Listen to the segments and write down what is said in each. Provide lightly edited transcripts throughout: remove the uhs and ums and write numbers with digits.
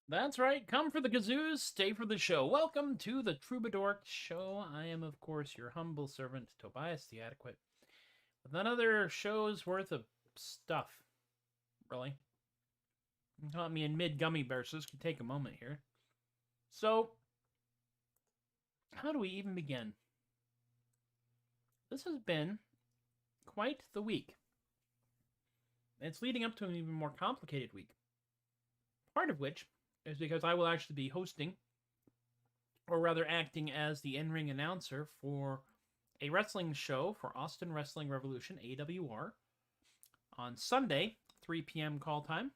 That's right. Come for the kazoos, stay for the show. Welcome to the Troubadork Show. I am, of course, your humble servant, Tobias the Adequate, with another show's worth of stuff. Really. You caught me in mid-gummy bear, so this could take a moment here. So, how do we even begin? This has been quite the week. It's leading up to an even more complicated week. Part of which is because I will actually be hosting, or rather acting as the in-ring announcer for a wrestling show for Austin Wrestling Revolution, AWR, on Sunday, 3 p.m. call time.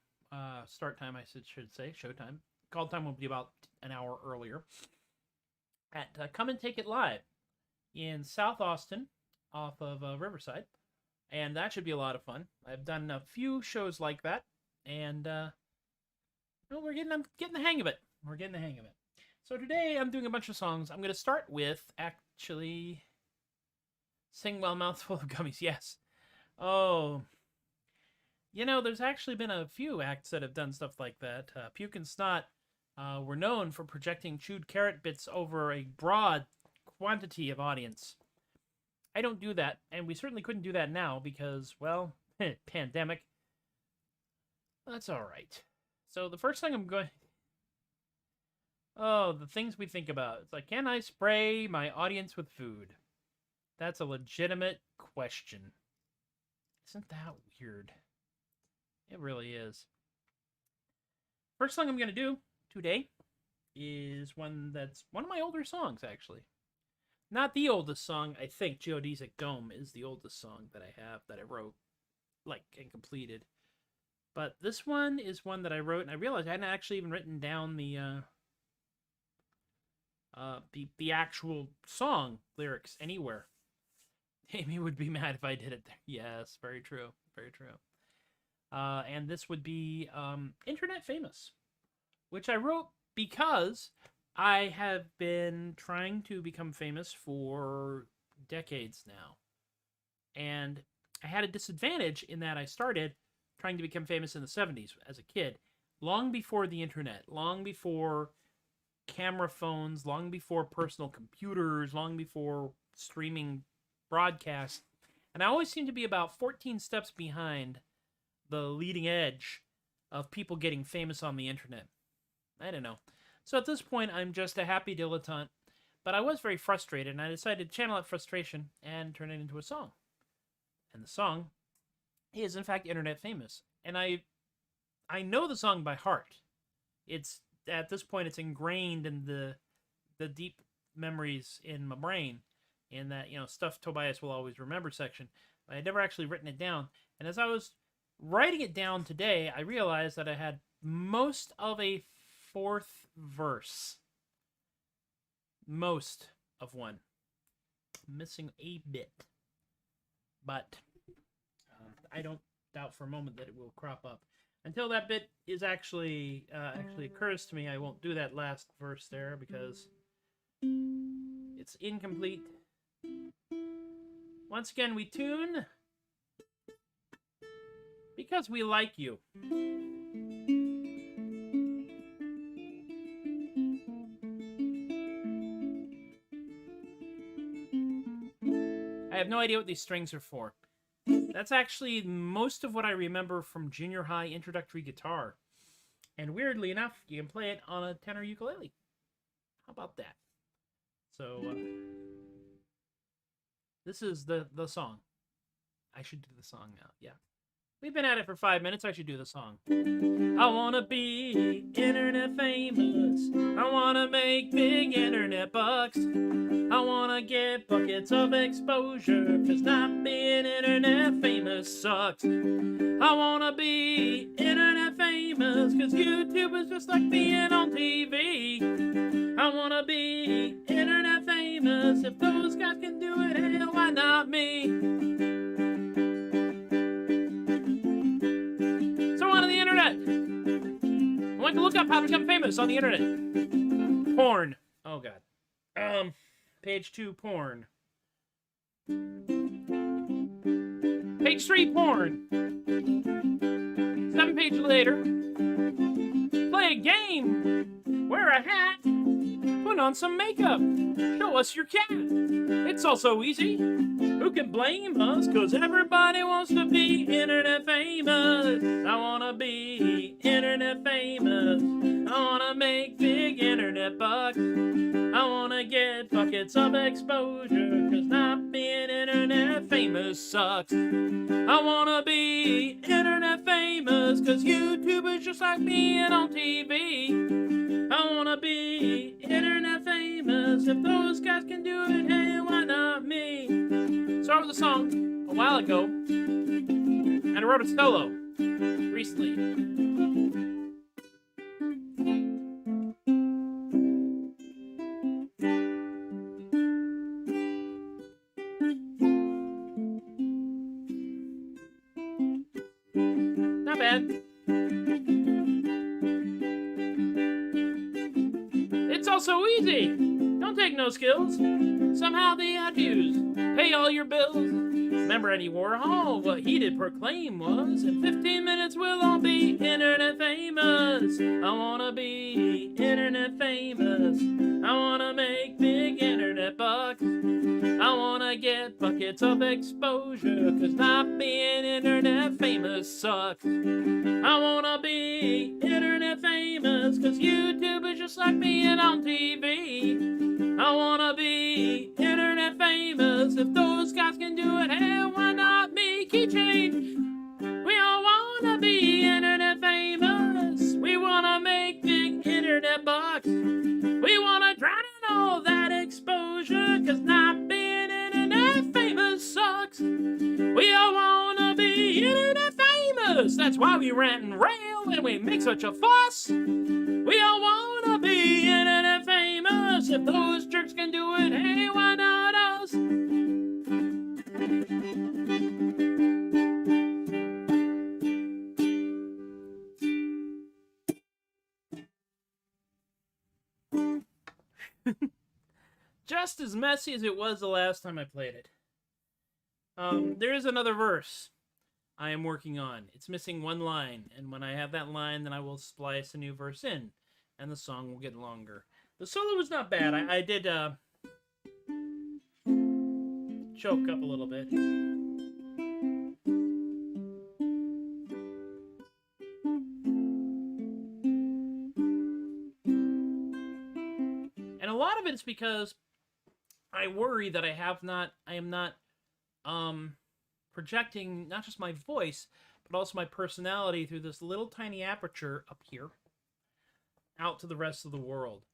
Start time, I should say, showtime. Call time will be about an hour earlier. At Come and Take It Live in South Austin, off of Riverside. And that should be a lot of fun. I've done a few shows like that, and well, we're getting the hang of it. We're getting the hang of it. So today I'm doing a bunch of songs. I'm going to start with, actually, Sing While Mouthful of Gummies. Yes. Oh. You know, there's actually been a few acts that have done stuff like that. Puke and Snot were known for projecting chewed carrot bits over a broad quantity of audience. I don't do that, and we certainly couldn't do that now because, well, pandemic. That's all right. So the first thing I'm going... Oh, the things we think about. It's like, can I spray my audience with food? That's a legitimate question. Isn't that weird? It really is. First thing I'm going to do today is one that's one of my older songs, actually. Not the oldest song. I think Geodesic Dome is the oldest song that I have, that I wrote, like, and completed. But this one is one that I wrote, and I realized I hadn't actually even written down the actual song lyrics anywhere. Amy would be mad if I did it there. Yes, very true. Very true. And this would be Internet Famous, which I wrote because I have been trying to become famous for decades now. And I had a disadvantage in that I started trying to become famous in the 70s as a kid, long before the internet, long before camera phones, long before personal computers, long before streaming broadcasts. And I always seem to be about 14 steps behind the leading edge of people getting famous on the internet. I don't know. So at this point, I'm just a happy dilettante, but I was very frustrated, and I decided to channel that frustration and turn it into a song. And the song is, in fact, Internet Famous. And I know the song by heart. It's, at this point, it's ingrained in the deep memories in my brain, in that, you know, stuff Tobias will always remember section. But I'd never actually written it down. And as I was writing it down today, I realized that I had most of a fourth verse. Most of one. Missing a bit. But I don't doubt for a moment that it will crop up. Until that bit is actually occurs to me, I won't do that last verse there because it's incomplete. Once again, we tune Because we like you. I have no idea what these strings are for. That's actually most of what I remember from junior high introductory guitar. And weirdly enough, you can play it on a tenor ukulele. How about that? So, this is the song. I should do the song now, yeah. We've been at it for 5 minutes, I should do the song. I wanna be internet famous. I wanna make big internet bucks. I wanna get buckets of exposure, 'cause not being internet famous sucks. I wanna be internet famous, 'cause YouTube is just like being on TV. I wanna be internet famous. If those guys can do it, hey, why not me? So on the internet, I want to look up how to become famous on the internet. Porn. Oh god. Page 2, porn. Page 3, porn. 7 pages later, play a game. Wear a hat. Put on some makeup. Show us your cat. It's all so easy. Who can blame us? 'Cause everybody wants to be internet famous. I wanna be internet famous. I wanna make big internet bucks. I wanna get buckets of exposure, 'cause not being internet famous sucks. I wanna be internet famous, 'cause YouTube is just like being on TV. I wanna be internet famous. If those guys can do it, hey, why not me? So I wrote the song a while ago, and I wrote a solo recently. Not bad. It's all so easy. Don't take no skills. Somehow they add views. Pay all your bills. Remember Eddie Warhol? What he did proclaim was, in 15 minutes we'll all be internet famous. I wanna be internet famous. I wanna make big internet bucks. I wanna get buckets of exposure, 'cause not being internet famous sucks. I wanna be internet famous, 'cause YouTube is just like being on TV. I wanna be internet famous. If those guys can do it, hey, why not me? Keychain. We all wanna be internet famous. We wanna make big internet bucks. We wanna drown in all that exposure, 'cause not being internet famous sucks. We all wanna be internet famous. That's why we rant and rail and we make such a fuss. We all wanna be internet famous. If those jerks can do it, hey, why not us? Just as messy as it was the last time I played it. There is another verse I am working on. It's missing one line, and when I have that line, then I will splice a new verse in, and the song will get longer. The solo was not bad. I did choke up a little bit. And a lot of it is because I worry that I am not projecting not just my voice, but also my personality through this little tiny aperture up here out to the rest of the world.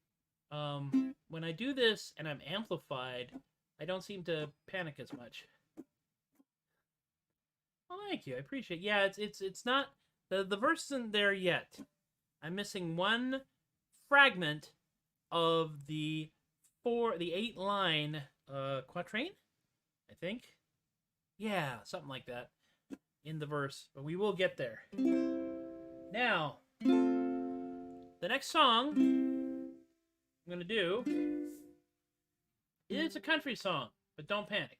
When I do this and I'm amplified, I don't seem to panic as much. Oh, thank you. I appreciate it. Yeah, it's not the verse isn't there yet. I'm missing one fragment of the 8-line quatrain, I think. Yeah, something like that in the verse, but we will get there. Now, the next song I'm going to do is a country song, but don't panic.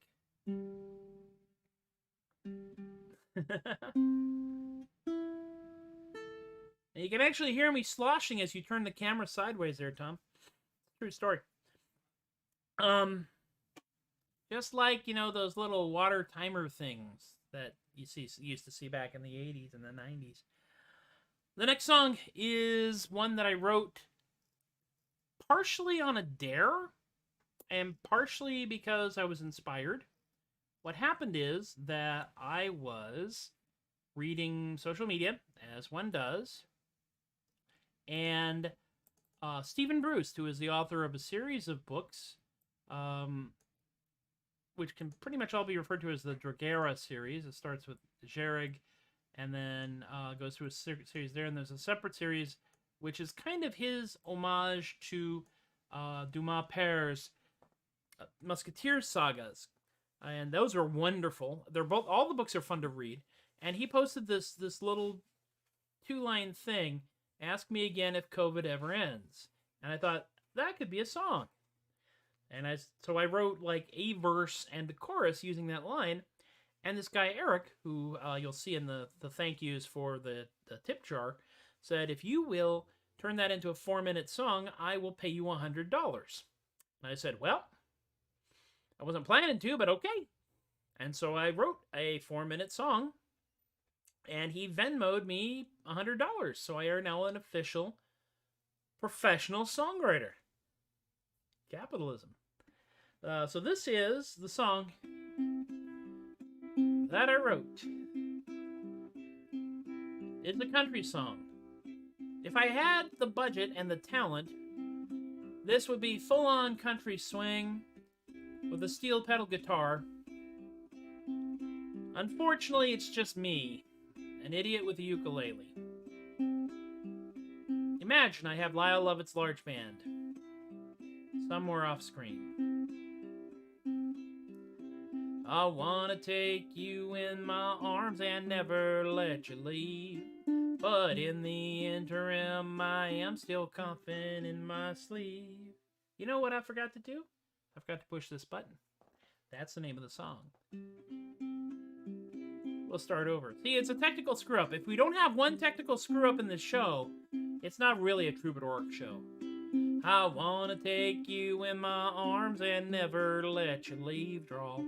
And you can actually hear me sloshing as you turn the camera sideways there, Tom. True story. Just like, those little water timer things that you used to see back in the 80s and the 90s. The next song is one that I wrote partially on a dare and partially because I was inspired. What happened is that I was reading social media, as one does, and Stephen Bruce, who is the author of a series of books, which can pretty much all be referred to as the Dragera series. It starts with Gerig, and then goes through a series there, and there's a separate series, which is kind of his homage to Dumas Pere's Musketeer sagas, and those are wonderful. All the books are fun to read, and he posted this little 2-line thing, ask me again if COVID ever ends, and I thought, that could be a song. And so I wrote like a verse and a chorus using that line. And this guy, Eric, who you'll see in the thank yous for the tip jar, said, if you will turn that into a 4-minute song, I will pay you $100. And I said, well, I wasn't planning to, but okay. And so I wrote a 4-minute song, and he Venmo'd me $100. So I are now an official professional songwriter. Capitalism. So this is the song that I wrote. It's a country song. If I had the budget and the talent, this would be full-on country swing with a steel pedal guitar. Unfortunately, it's just me, an idiot with a ukulele. Imagine I have Lyle Lovett's large band somewhere off screen. I wanna take you in my arms and never let you leave. But in the interim, I am still coughing in my sleeve. You know what I forgot to do? I forgot to push this button. That's the name of the song. We'll start over. See, it's a technical screw-up. If we don't have one technical screw-up in this show, it's not really a Troubadork show. I wanna take you in my arms and never let you leave, drawl.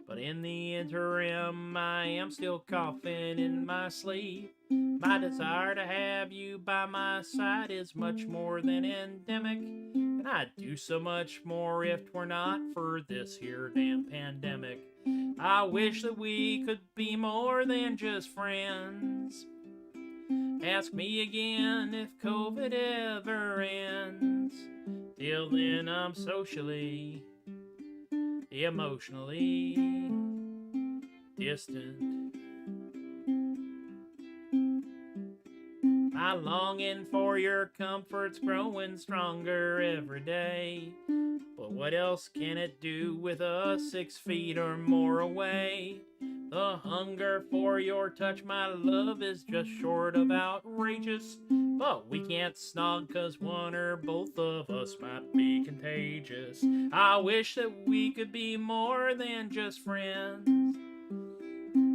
But in the interim, I am still coughing in my sleep. My desire to have you by my side is much more than endemic. And I'd do so much more if 'twere not for this here damn pandemic. I wish that we could be more than just friends. Ask me again if COVID ever ends. Till then, I'm socially, emotionally distant. My longing for your comfort's growing stronger every day. But what else can it do with us 6 feet or more away? The hunger for your touch, my love, is just short of outrageous. But we can't snog 'cause one or both of us might be contagious. I wish that we could be more than just friends.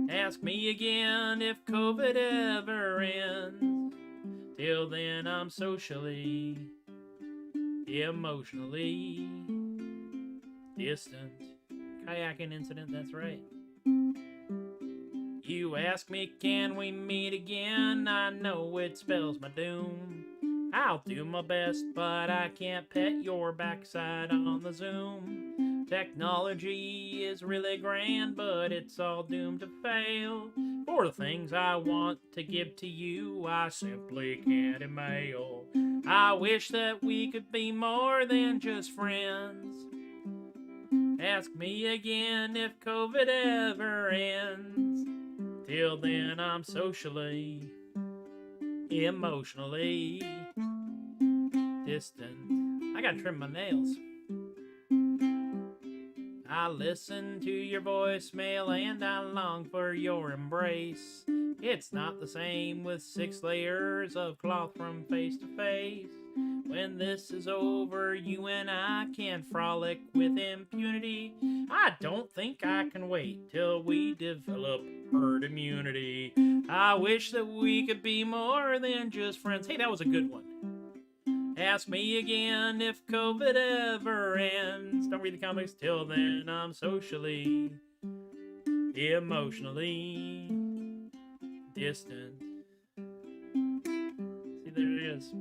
Ask me again if COVID ever ends. Till then, I'm socially, emotionally distant. Kayaking incident, that's right. You ask me, can we meet again? I know it spells my doom. I'll do my best, but I can't pet your backside on the Zoom. Technology is really grand, but it's all doomed to fail. For the things I want to give to you, I simply can't email. I wish that we could be more than just friends. Ask me again if COVID ever ends. Till then, I'm socially, emotionally distant. I gotta trim my nails. I listen to your voicemail and I long for your embrace. It's not the same with 6 layers of cloth from face to face. When this is over, you and I can frolic with impunity. I don't think I can wait till we develop herd immunity. I wish that we could be more than just friends. Hey, that was a good one. Ask me again if COVID ever ends. Don't read the comics till then. I'm socially, emotionally distant. See, there it is.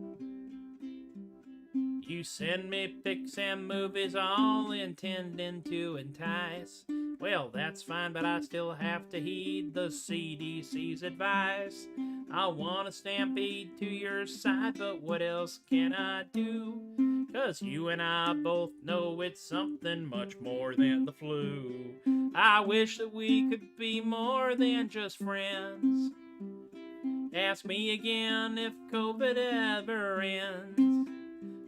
You send me pics and movies all intending to entice. Well, that's fine, but I still have to heed the CDC's advice. I want to stampede to your side, but what else can I do? 'Cause you and I both know it's something much more than the flu. I wish that we could be more than just friends. Ask me again if COVID ever ends.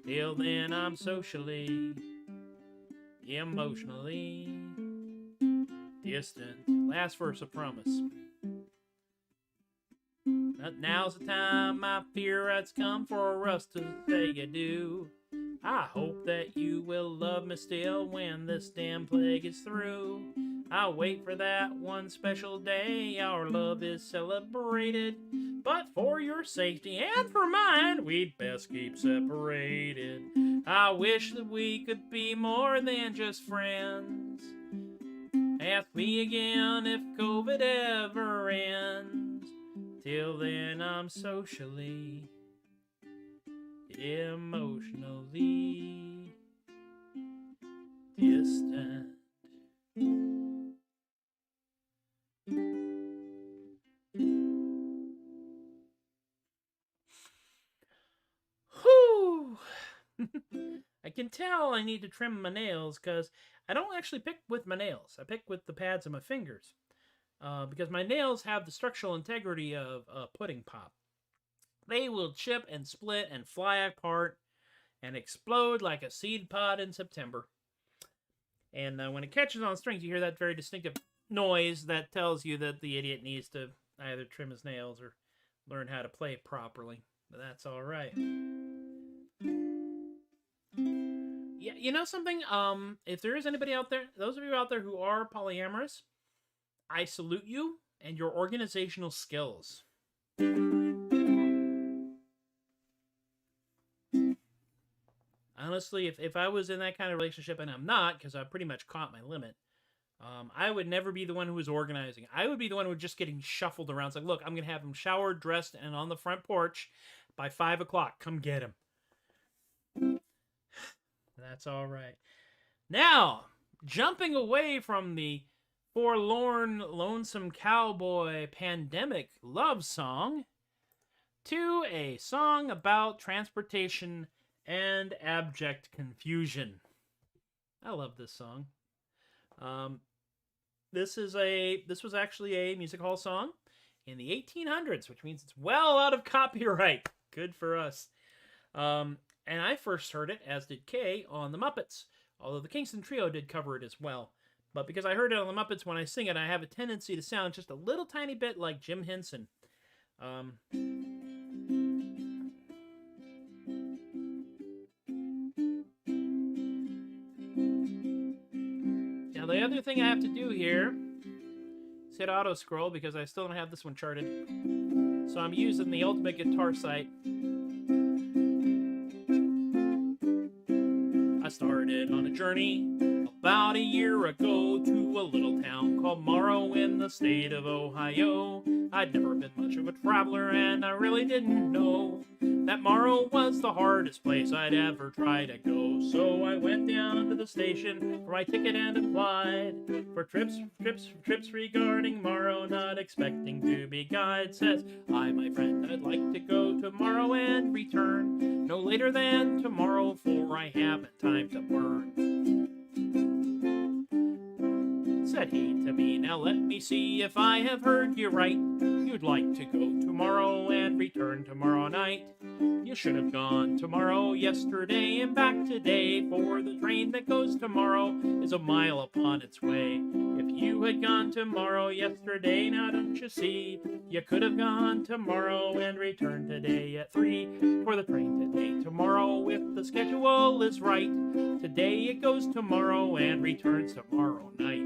Till then, I'm socially, emotionally distant. Last verse, I promise. But now's the time I fear it's come for us to say adieu. I hope that you will love me still when this damn plague is through. I'll wait for that one special day our love is celebrated. But for your safety and for mine, we'd best keep separated. I wish that we could be more than just friends. Ask me again if COVID ever ends. Till then, I'm socially, emotionally distant. Whew! I can tell I need to trim my nails because I don't actually pick with my nails. I pick with the pads of my fingers. Because my nails have the structural integrity of pudding pop. They will chip and split and fly apart and explode like a seed pod in September. And when it catches on strings, you hear that very distinctive noise that tells you that the idiot needs to either trim his nails or learn how to play properly. But that's all right. Yeah, you know something? If there is anybody out there, those of you out there who are polyamorous, I salute you and your organizational skills. Honestly, if I was in that kind of relationship, and I'm not, because I've pretty much caught my limit, I would never be the one who was organizing. I would be the one who was just getting shuffled around. It's like, look, I'm going to have him showered, dressed, and on the front porch by 5 o'clock. Come get him. That's all right. Now, jumping away from the forlorn, lonesome cowboy pandemic love song to a song about transportation and abject confusion. I love this song. This was actually a music hall song in the 1800s, which means it's well out of copyright. Good for us. And I first heard it, as did Kay, on The Muppets, although the Kingston Trio did cover it as well. But because I heard it on The Muppets, when I sing it, I have a tendency to sound just a little tiny bit like Jim Henson. Now, the other thing I have to do here is hit auto scroll because I still don't have this one charted. So I'm using the Ultimate Guitar site. I started on a journey about a year ago to a little town called Morrow in the state of Ohio. I'd never been much of a traveler and I really didn't know that Morrow was the hardest place I'd ever try to go. So I went down to the station for my ticket and applied for trips regarding Morrow, not expecting to be guide. Says, "Hi, my friend, I'd like to go to Morrow and return no later than tomorrow, for I haven't time to burn." Said he to me, "Now let me see if I have heard you right. You you'd like to go tomorrow and return tomorrow night. You should have gone tomorrow, yesterday, and back today, for the train that goes tomorrow is a mile upon its way. If you had gone tomorrow, yesterday, now don't you see, you could have gone tomorrow and returned today at 3, for the train today tomorrow, if the schedule is right, today it goes tomorrow and returns tomorrow night.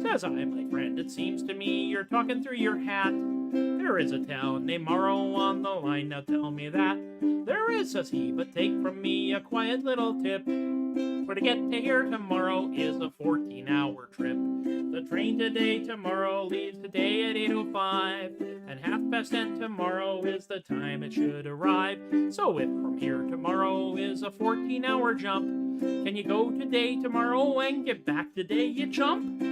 Says I, my friend, it seems to me you're talking through your hat. There is a town named Morrow on the line, now tell me that. There is, says he, but take from me a quiet little tip. For to get to here tomorrow is a 14-hour trip. The train today tomorrow leaves today at 8:05, and 10:30 tomorrow is the time it should arrive. So if from here tomorrow is a 14-hour jump, can you go today tomorrow and get back today, you chump?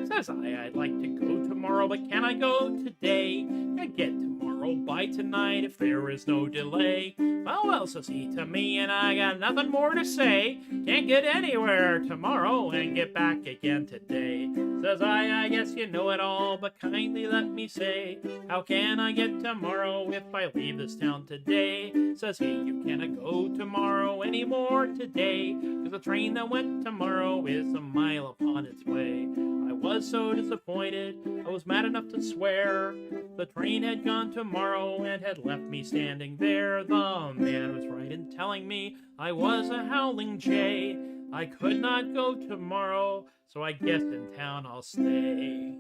Says I, I'd like to go tomorrow, but can I go today? I get tomorrow by tonight if there is no delay. Well, says he to me, and I got nothing more to say. Can't get anywhere tomorrow and get back again today. Says I guess you know it all, but kindly let me say, how can I get tomorrow if I leave this town today? Says he, you cannot go tomorrow anymore today, 'cause the train that went tomorrow is a mile upon its way. I was so disappointed, I was mad enough to swear. The train had gone tomorrow and had left me standing there. The man was right in telling me I was a howling jay. I could not go tomorrow, so I guess in town I'll stay.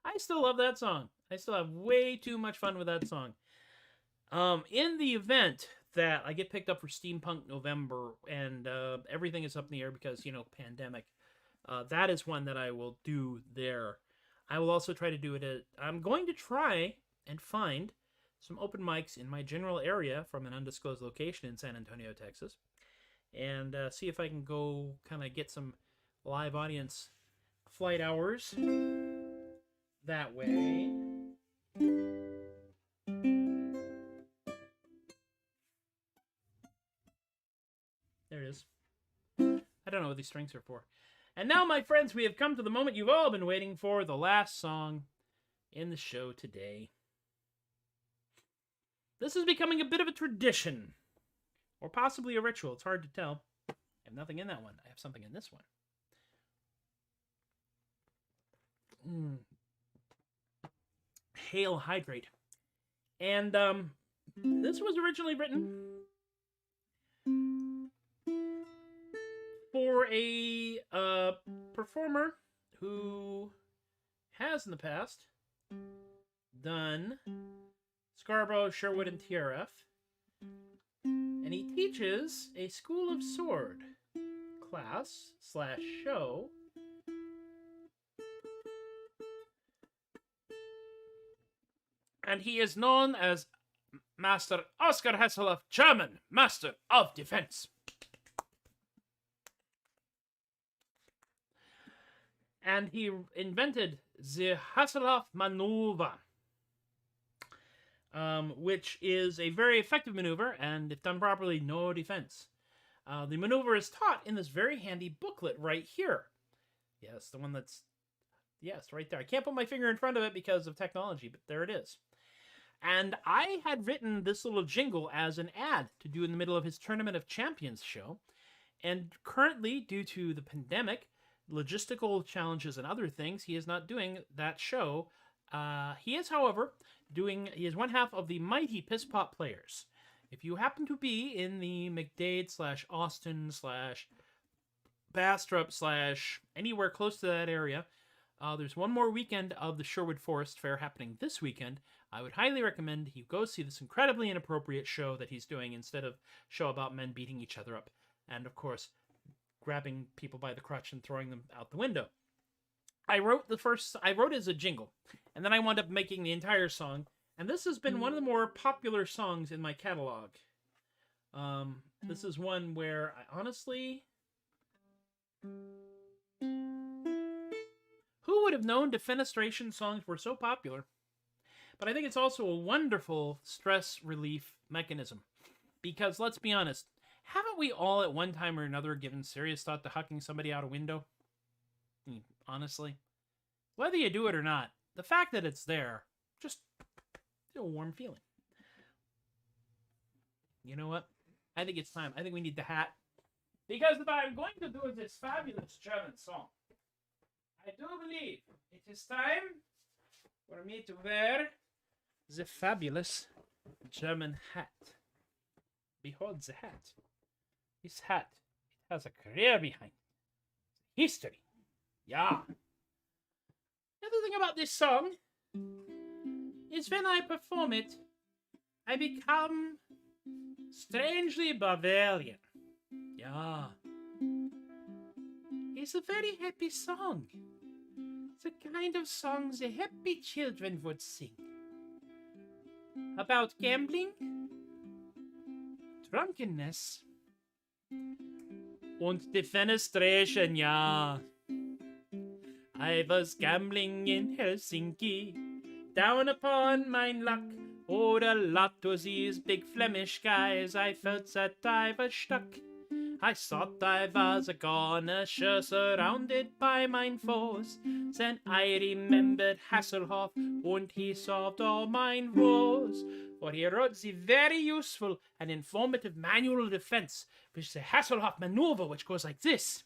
I still love that song. I still have way too much fun with that song. In the event that I get picked up for Steampunk November and everything is up in the air because, you know, pandemic, that is one that I will do there. I will also try to do it I'm going to try and find some open mics in my general area from an undisclosed location in San Antonio, Texas, and see if I can go kind of get some live audience flight hours that way. There it is. I don't know what these strings are for. And now, my friends, we have come to the moment you've all been waiting for, the last song in the show today. This is becoming a bit of a tradition, or possibly a ritual. It's hard to tell. I have nothing in that one. I have something in this one. Hail Hydrate. And this was originally written for a performer who has in the past done Scarborough, Sherwood, and TRF. And he teaches a School of Sword class/show and he is known as Master Oscar Hasselhoff, German Master of Defense. And he invented the Hasselhoff maneuver, which is a very effective maneuver, and if done properly, no defense. The maneuver is taught in this very handy booklet right here. Yes, the one that's... Yes, right there. I can't put my finger in front of it because of technology, but there it is. And I had written this little jingle as an ad to do in the middle of his Tournament of Champions show. And currently, due to the pandemic, logistical challenges and other things, he is not doing that show. He is, however, he is one half of the Mighty Piss Pop Players. If you happen to be in the McDade/Austin/Bastrop/ anywhere close to that area, there's one more weekend of the Sherwood Forest Fair happening this weekend. I would highly recommend you go see this incredibly inappropriate show that he's doing instead of show about men beating each other up. And, of course, grabbing people by the crotch and throwing them out the window. I wrote it as a jingle, and then I wound up making the entire song, and this has been one of the more popular songs in my catalog. This is one where I honestly... Who would have known Defenestration songs were so popular? But I think it's also a wonderful stress relief mechanism. Because let's be honest, haven't we all at one time or another given serious thought to hucking somebody out a window? I mean, honestly. Whether you do it or not, the fact that it's there, just a warm feeling. You know what? I think it's time. I think we need the hat. Because if I'm going to do this fabulous German song, I do believe it is time for me to wear the fabulous German hat. Behold the hat. This hat, it has a career behind it. History. Yeah. The other thing about this song is when I perform it, I become strangely Bavarian. Yeah. It's a very happy song. The kind of song the happy children would sing. About gambling, drunkenness, und defenestration, ja. I was gambling in Helsinki, down upon mein luck. Oh, a lot to these big Flemish guys, I felt that I was stuck. I thought I was a goner, sure surrounded by mine foes. Then I remembered Hasselhoff, and he solved all mine woes. For he wrote the very useful and informative manual of defense, which is the Hasselhoff maneuver, which goes like this.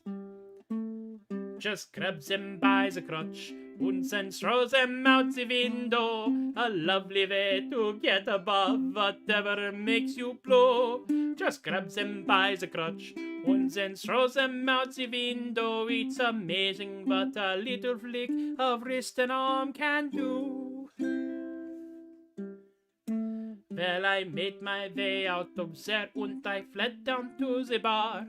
Just grab them by the crotch, and then throw them out the window. A lovely way to get above whatever makes you blow. Just grab them by the crotch, and then throw them out the window. It's amazing what a little flick of wrist and arm can do. Well, I made my way out of there, and I fled down to the bar.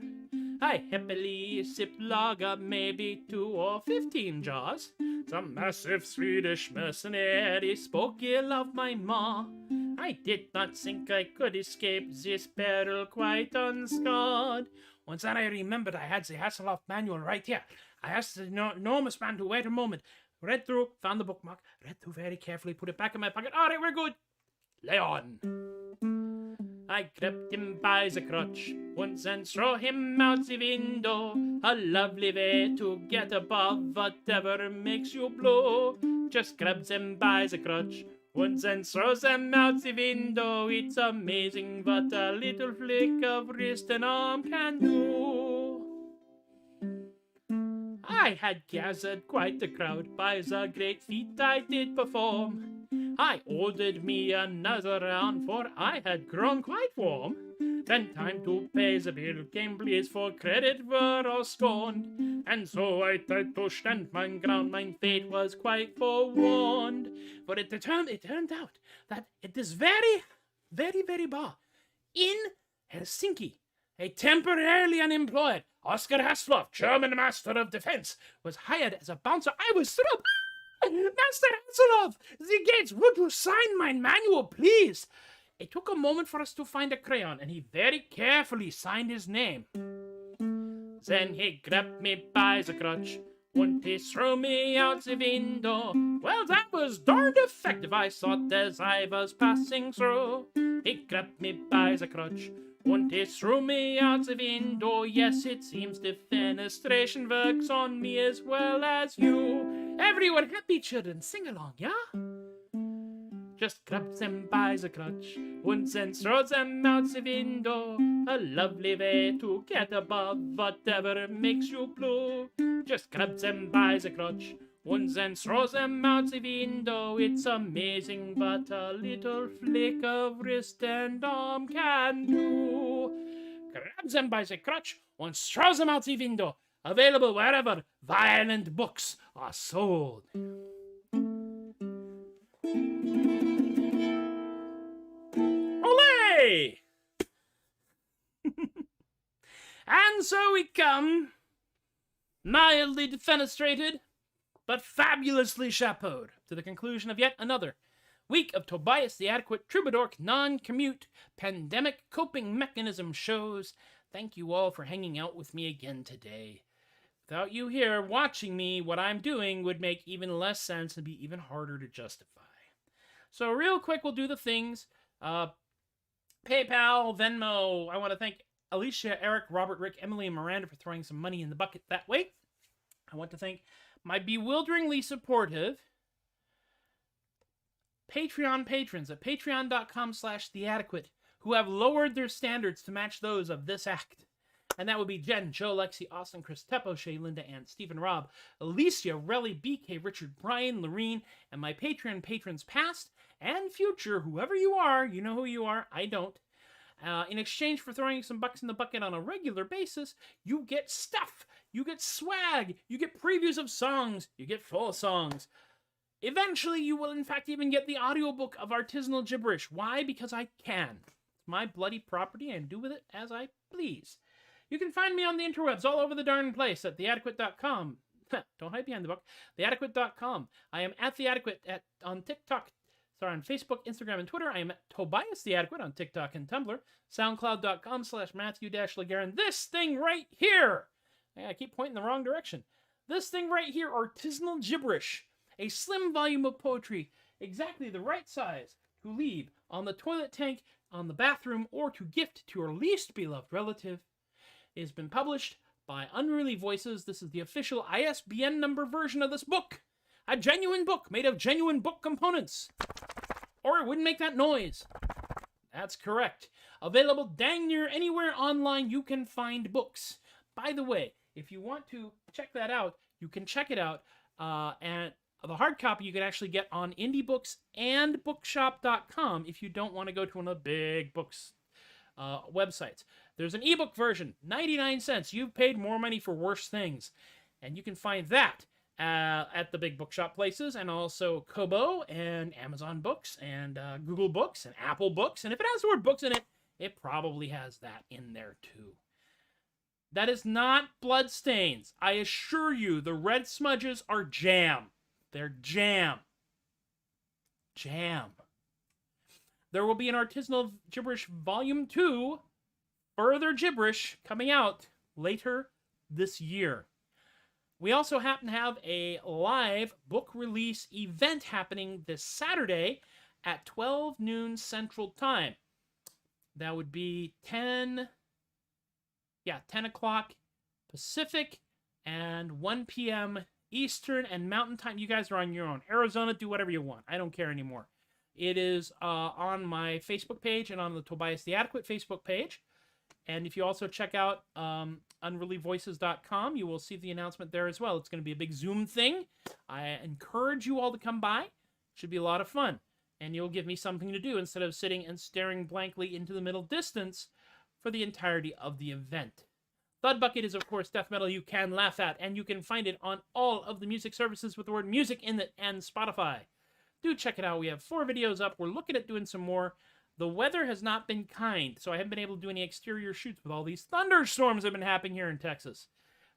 I happily sipped lager, maybe 2 or 15 jars. Some massive Swedish mercenary spoke ill of my ma. I did not think I could escape this peril quite unscarred. Once then I remembered I had the Hasselhoff manual right here. I asked the enormous man to wait a moment. Read through, found the bookmark, read through very carefully, put it back in my pocket. All right, we're good. Lay on. I grabbed him by the crotch, once and throw him out the window. A lovely way to get above whatever makes you blow. Just grab them by the crotch, once and throw them out the window. It's amazing what a little flick of wrist and arm can do. I had gathered quite a crowd by the great feat I did perform. I ordered me another round, for I had grown quite warm. Then time to pay the bill came, please, for credit were all scorned. And so I tried to stand my ground, my fate was quite forewarned. For it turned out that it is very, very, very bar. In Helsinki, a temporarily unemployed Oscar Hasselhoff, German master of defense, was hired as a bouncer. I was thrilled. Master Hasselhoff, the gates, would you sign my manual, please? It took a moment for us to find a crayon, and he very carefully signed his name. Then he grabbed me by the crotch, and he threw me out the window. Well, that was darned effective, I thought, as I was passing through. He grabbed me by the crotch, and he threw me out the window. Yes, it seems defenestration works on me as well as you. Everyone happy, children, sing along, yeah? Just grab them by the crotch, and then throw them out the window. A lovely way to get above whatever makes you blue. Just grab them by the crotch, and then throw them out the window. It's amazing what a little flick of wrist and arm can do. Grab them by the crotch, and throw them out the window. Available wherever violent books are sold. Olé! And so we come, mildly defenestrated, but fabulously chapeaued, to the conclusion of yet another week of Tobias the Adequate Troubadork non-commute pandemic coping mechanism shows. Thank you all for hanging out with me again today. Without you here watching me, what I'm doing would make even less sense and be even harder to justify. So real quick, we'll do the things. PayPal, Venmo. I want to thank Alicia, Eric, Robert, Rick, Emily, and Miranda for throwing some money in the bucket that way. I want to thank my bewilderingly supportive Patreon patrons at patreon.com/theadequate who have lowered their standards to match those of this act. And that would be Jen, Joe, Lexi, Austin, Chris, Teppo, Shay, Linda, Ann, Stephen, Rob, Alicia, Relly, BK, Richard, Brian, Lorene, and my Patreon patrons past and future, whoever you are, you know who you are, I don't. In exchange for throwing some bucks in the bucket on a regular basis, you get stuff, you get swag, you get previews of songs, you get full songs. Eventually, you will in fact even get the audiobook of Artisanal Gibberish. Why? Because I can. It's my bloody property and do with it as I please. You can find me on the interwebs all over the darn place at theadequate.com. Don't hide behind the book. Theadequate.com. I am at theadequate on TikTok. Sorry, on Facebook, Instagram, and Twitter. I am at Tobias the Adequate on TikTok and Tumblr. SoundCloud.com/Matthew-Legarin. This thing right here. I keep pointing the wrong direction. This thing right here, Artisanal Gibberish. A slim volume of poetry, exactly the right size to leave on the toilet tank, on the bathroom, or to gift to your least beloved relative. It has been published by Unruly Voices. This is the official ISBN number version of this book. A genuine book made of genuine book components. Or it wouldn't make that noise. That's correct. Available dang near anywhere online you can find books. By the way, if you want to check that out, you can check it out. And the hard copy you can actually get on indie books and bookshop.com if you don't want to go to one of the big books websites. There's an ebook version, 99 cents. You've paid more money for worse things. And you can find that at the big bookshop places, and also Kobo and Amazon Books and Google Books and Apple Books. And if it has the word books in it, it probably has that in there too. That is not bloodstains. I assure you, the red smudges are jam. They're jam. Jam. There will be an Artisanal Gibberish Volume 2, Further Gibberish, coming out later this year. We also happen to have a live book release event happening this Saturday at 12 noon Central Time. That would be 10 o'clock Pacific and 1 p.m. Eastern and Mountain Time. You guys are on your own. Arizona, do whatever you want. I don't care anymore. It is on my Facebook page and on the Tobias the Adequate Facebook page. And if you also check out unrulyvoices.com, you will see the announcement there as well. It's going to be a big Zoom thing. I encourage you all to come by. It should be a lot of fun. And you'll give me something to do instead of sitting and staring blankly into the middle distance for the entirety of the event. THUD Bucket is, of course, death metal you can laugh at, and you can find it on all of the music services with the word music in it and Spotify. Do check it out. We have 4 videos up. We're looking at doing some more. The weather has not been kind, so I haven't been able to do any exterior shoots with all these thunderstorms that have been happening here in Texas.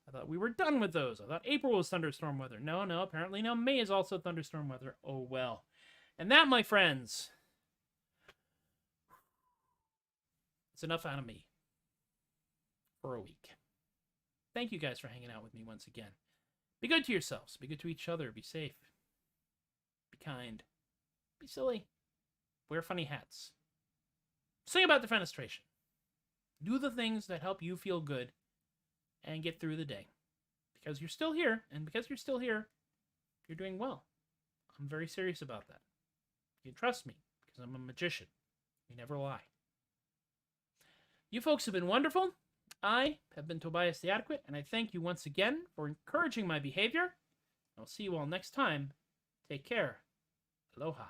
I thought we were done with those. I thought April was thunderstorm weather. No, apparently no. May is also thunderstorm weather. Oh, well. And that, my friends, it's enough out of me for a week. Thank you guys for hanging out with me once again. Be good to yourselves. Be good to each other. Be safe. Be kind. Be silly. Wear funny hats. Sing about defenestration. Do the things that help you feel good and get through the day. Because you're still here, and because you're still here, you're doing well. I'm very serious about that. You can trust me, because I'm a magician. We never lie. You folks have been wonderful. I have been Tobias the Adequate, and I thank you once again for encouraging my behavior. I'll see you all next time. Take care. Aloha.